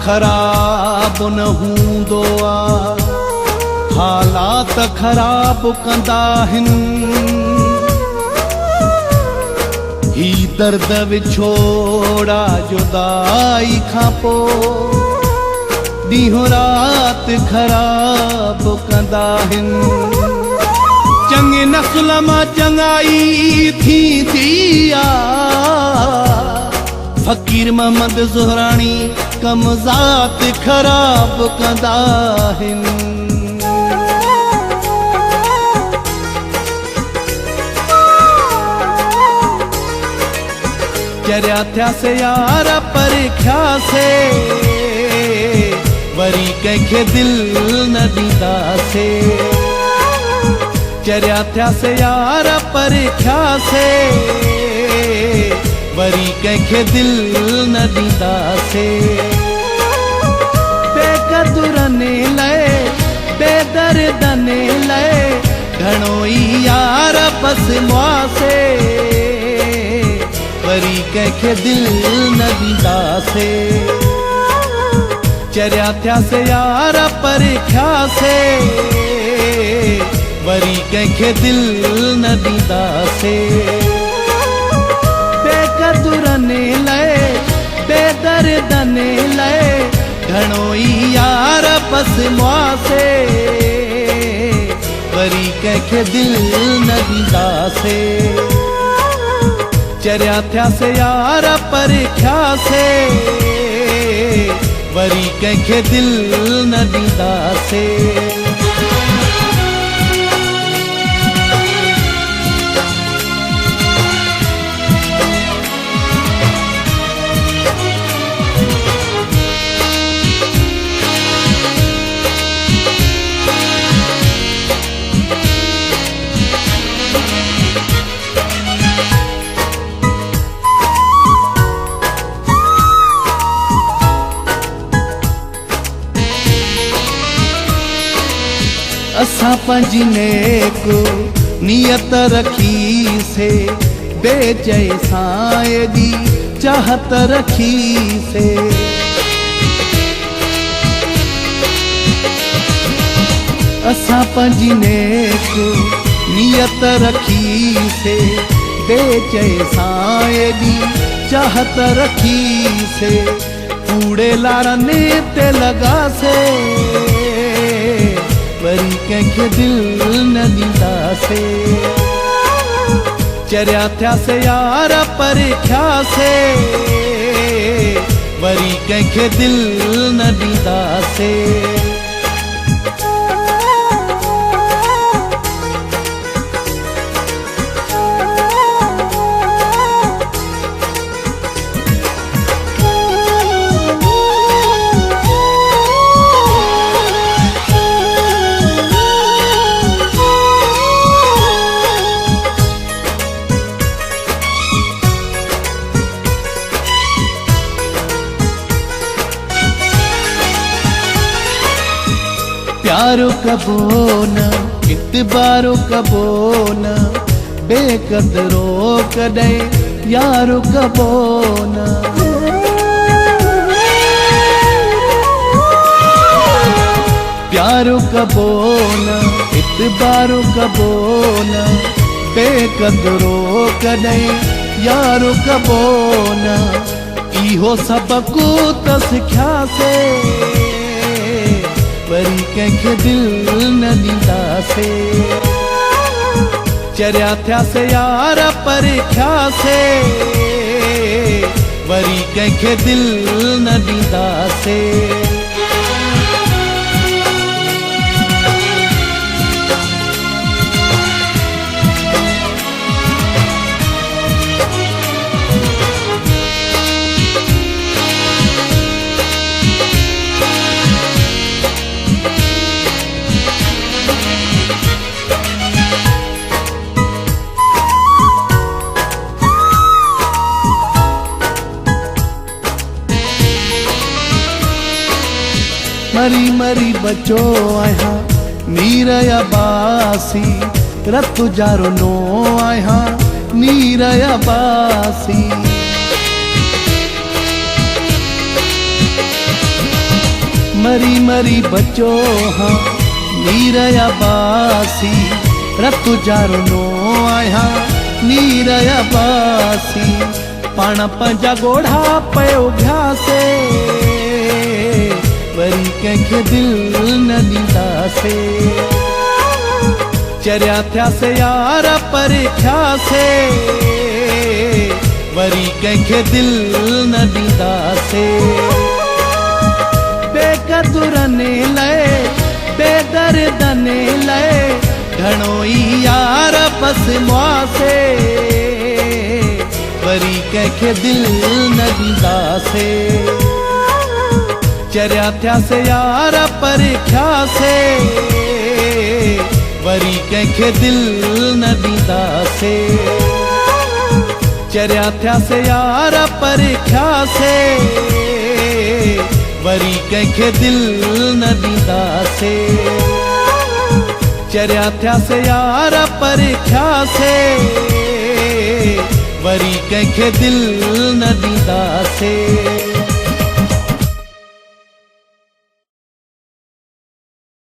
ख़राब न हूंदो आहे, हालात ख़राब कंदा आहिनि। ही दर्द विछोड़ा जुदाई खां पोइ ॾींहों रात ख़राब कंदा आहिनि। चङे नस्ल मां चङाई थींदी आहे, फ़कीर मोहम्मद ज़ुहरानी कम ज़ात ख़राब कंदा आहिनि। चरिया थियासे यार परखिया से, वरी कंहिंखे दिल न ॾींदासे। चरिया थियासे यार परखिया से, वरी कंहिंखे दिल न ॾींदासे। बेक़दुरनि लाइ बेदर्दनि लाइ घणो ई यार बस मुआसे, वरी कंहिंखे दिल न ॾींदासे। चरिया थियासे यार परखिया से, वरी कंहिंखे दिल न ॾींदासे। बेक़दुरनि लाइ बेदर्दनि लाइ घणो ई यार बस मुआसे, वरी कंहिंखे दिल न ॾींदासे। चरिया थियासे यार परखिया से, वरी कंहिंखे दिल न ॾींदासे। असां पंहिंजी नेक नियत रखी से, बेचै सां एॾी चाहत रखी से। असां पंहिंजी नेक नियत रखी से, बेचै सां एॾी चाहत रखी से। कूड़े लारने ते लॻासे, वरी कंहिंखे दिल न ॾींदासे। चरिया थियासे यार परखिया से, वरी कंहिंखे दिल न ॾींदासे। प्यारो कबो न इतबारो कबो न, बेकदरो कॾहिं यारो कबो न। प्यारो कबो न इतबारो कबो न, बेकदरो कॾहिं यारो कबो न। इहो सबक़ु त सिखियासे, वरी कंहिंखे दिल न ॾींदासे। चरिया थियासे यार परखिया से, वरी कंहिंखे दिल न ॾींदासे। मरी मरी बचो आहियां नीर या बासी, रत जारो नो आहियां नीर या बासी। मरी मरी बचो हाँ नीरया बासी रतु जारो नो आया नीरया बासी पाण पंजा गोढ़ा पयो घ्यासे वरी कंहिंखे दिल न ॾींदासे चरिया थियासे यार पर थियासे वरी कंहिंखे दिल न ॾींदासे बेकदुरने लाइ बेदर्दने लाइ घणो ई यार बस मुआसे वरी कंहिंखे दिल न ॾींदासे चरिया थियासे यार पर थियासे वरी कंहिंखे दिल न ॾींदासे चरिया थियासे यार पर थियासे वरी कंहिंखे दिल न ॾींदासे चरिया थियासे यार पर थियासे वरी कंहिंखे दिल न ॾींदासे।